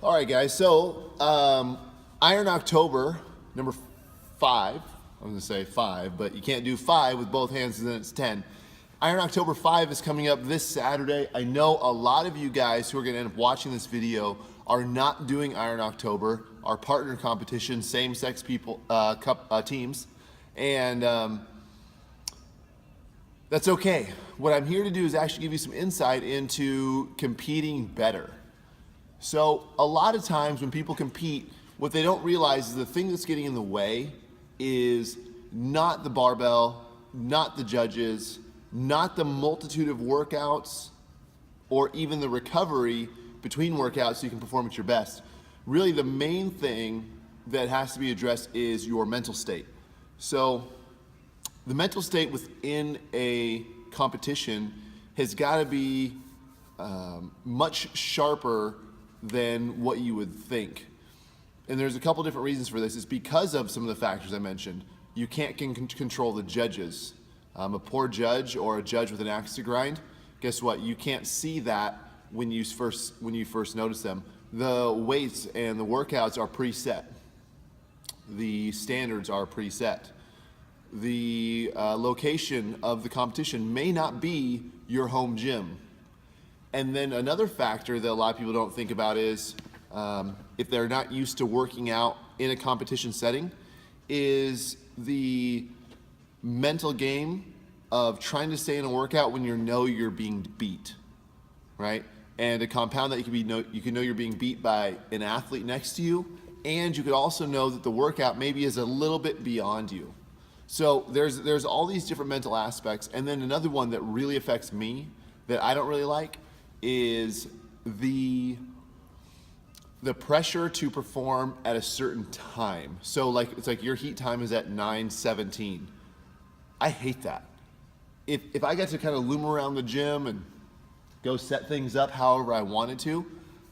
All right, guys. So, Iron October number 5. I'm going to say 5, but you can't do 5 with both hands, and then it's 10. Iron October 5 is coming up this Saturday. I know a lot of you guys who are going to end up watching this video are not doing Iron October, our partner competition, same-sex people teams, and that's okay. What I'm here to do is actually give you some insight into competing better. So a lot of times when people compete, what they don't realize is the thing that's getting in the way is not the barbell, not the judges, not the multitude of workouts, or even the recovery between workouts so you can perform at your best. Really the main thing that has to be addressed is your mental state. So the mental state within a competition has got to be much sharper than what you would think. And there's a couple different reasons for this. It's because of some of the factors I mentioned. You can't control the judges. A poor judge or a judge with an axe to grind, guess what? You can't see that when you first notice them. The weights and the workouts are preset. The standards are preset. The location of the competition may not be your home gym. And then another factor that a lot of people don't think about is if they're not used to working out in a competition setting, is the mental game of trying to stay in a workout when you know you're being beat, right? And to compound that, you can know you're being beat by an athlete next to you, and you could also know that the workout maybe is a little bit beyond you. So there's all these different mental aspects. And then another one that really affects me that I don't really like is the pressure to perform at a certain time. So it's like your heat time is at 9:17. I hate that. If I get to kind of loom around the gym and go set things up however I wanted to,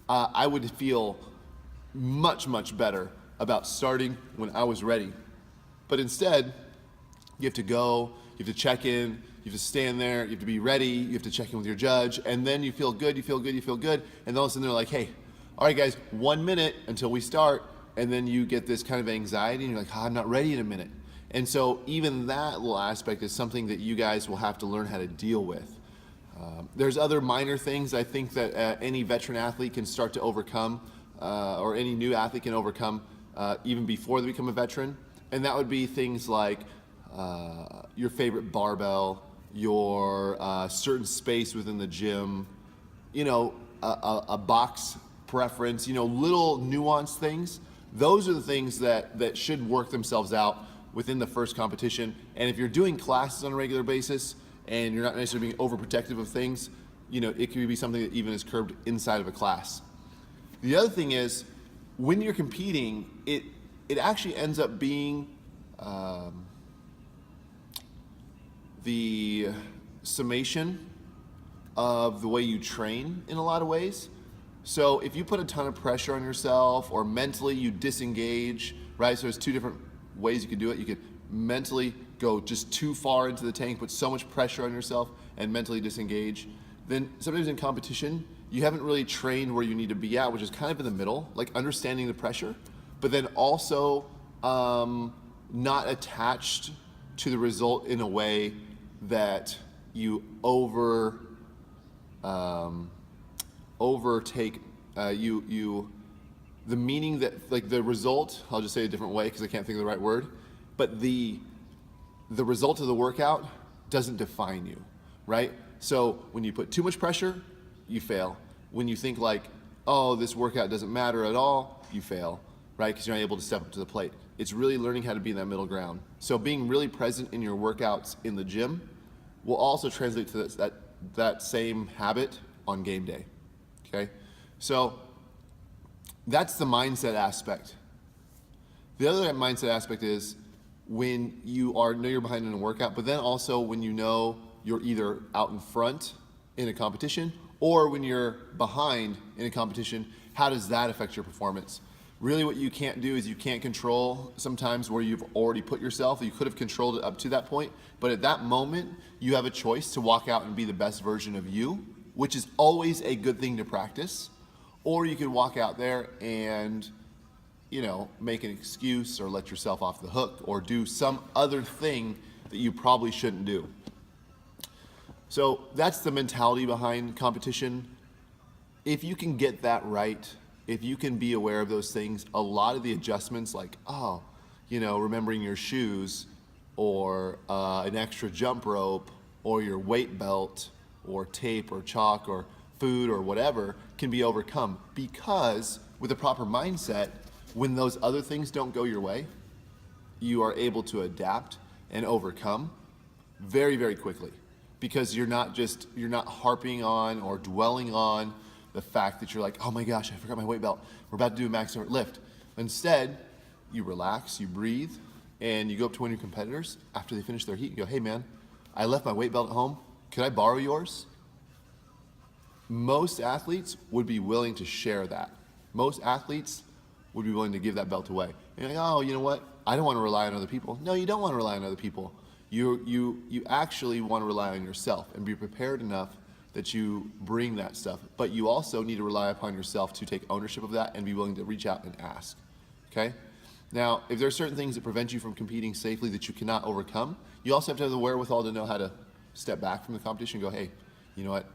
I would feel much, much better about starting when I was ready. But instead, you have to go, you have to check in, you have to stand there, you have to be ready, you have to check in with your judge, and then you feel good, and all of a sudden they're like, hey, all right guys, 1 minute until we start, and then you get this kind of anxiety, and you're like, I'm not ready in a minute. And so even that little aspect is something that you guys will have to learn how to deal with. There's other minor things I think that any veteran athlete can start to overcome, or any new athlete can overcome even before they become a veteran, and that would be things like your favorite barbell, your certain space within the gym, a box preference, little nuanced things. Those are the things that should work themselves out within the first competition. And if you're doing classes on a regular basis and you're not necessarily being overprotective of things, it could be something that even is curbed inside of a class. The other thing is, when you're competing, it actually ends up being the summation of the way you train in a lot of ways. So if you put a ton of pressure on yourself or mentally you disengage, right? So there's two different ways you could do it. You could mentally go just too far into the tank, put so much pressure on yourself and mentally disengage. Then sometimes in competition, you haven't really trained where you need to be at, which is kind of in the middle, like understanding the pressure, but then also not attached to the result in a way that you overtake the meaning that, like, the result, I'll just say it a different way because I can't think of the right word, but the result of the workout doesn't define you, right? So when you put too much pressure, you fail. When you think like, oh, this workout doesn't matter at all, you fail, right? Because you're not able to step up to the plate. It's really learning how to be in that middle ground. So being really present in your workouts in the gym will also translate to that same habit on game day, okay? So that's the mindset aspect. The other mindset aspect is when you know you're behind in a workout, but then also when you know you're either out in front in a competition or when you're behind in a competition, how does that affect your performance? Really what you can't do is you can't control sometimes where you've already put yourself. You could have controlled it up to that point, but at that moment, you have a choice to walk out and be the best version of you, which is always a good thing to practice, Or you could walk out there and, you know, make an excuse or let yourself off the hook or do some other thing that you probably shouldn't do. So that's the mentality behind competition. If you can get that right, if you can be aware of those things, a lot of the adjustments like, oh, you know, remembering your shoes or an extra jump rope or your weight belt or tape or chalk or food or whatever can be overcome, because with a proper mindset, when those other things don't go your way, you are able to adapt and overcome very, very quickly, because you're not harping on or dwelling on the fact that you're like, oh my gosh, I forgot my weight belt. We're about to do a max effort lift. Instead, you relax, you breathe, and you go up to one of your competitors after they finish their heat and go, hey man, I left my weight belt at home. Could I borrow yours? Most athletes would be willing to share that. Most athletes would be willing to give that belt away. And you're like, oh, you know what? I don't want to rely on other people. No, you don't want to rely on other people. You actually want to rely on yourself and be prepared enough that you bring that stuff. But you also need to rely upon yourself to take ownership of that and be willing to reach out and ask. Okay? Now, if there are certain things that prevent you from competing safely that you cannot overcome, you also have to have the wherewithal to know how to step back from the competition and go, hey, you know what?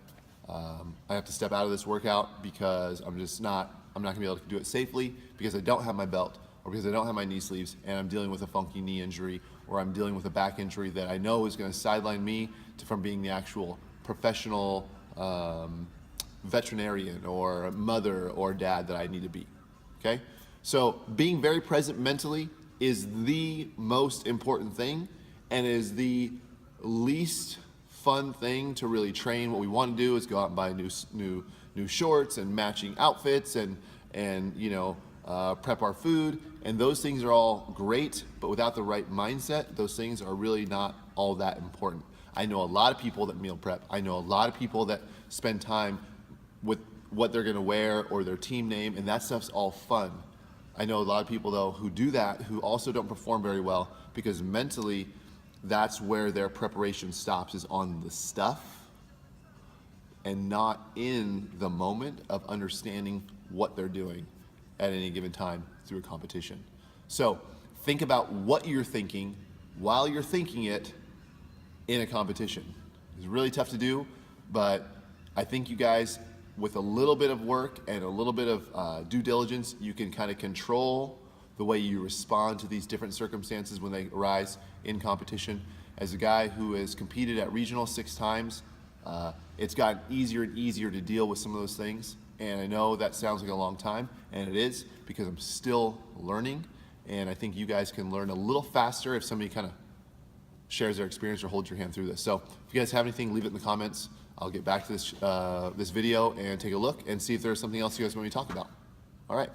I have to step out of this workout because I'm not going to be able to do it safely because I don't have my belt or because I don't have my knee sleeves and I'm dealing with a funky knee injury, or I'm dealing with a back injury that I know is going to sideline me from being the actual professional veterinarian or mother or dad that I need to be. Okay? So being very present mentally is the most important thing, and is the least fun thing to really train. What we want to do is go out and buy new shorts and matching outfits and you know, prep our food, and those things are all great, but without the right mindset, those things are really not all that important. I know a lot of people that meal prep. I know a lot of people that spend time with what they're going to wear or their team name, and that stuff's all fun. I know a lot of people though who do that who also don't perform very well, because mentally that's where their preparation stops, is on the stuff and not in the moment of understanding what they're doing at any given time through a competition. So think about what you're thinking while you're thinking it in a competition. It's really tough to do, but I think you guys, with a little bit of work and a little bit of due diligence, you can kind of control the way you respond to these different circumstances when they arise in competition. As a guy who has competed at regional 6 times, it's gotten easier and easier to deal with some of those things. And I know that sounds like a long time, and it is, because I'm still learning. And I think you guys can learn a little faster if somebody kind of shares their experience or holds your hand through this. So if you guys have anything, leave it in the comments. I'll get back to this video and take a look and see if there's something else you guys want me to talk about. All right.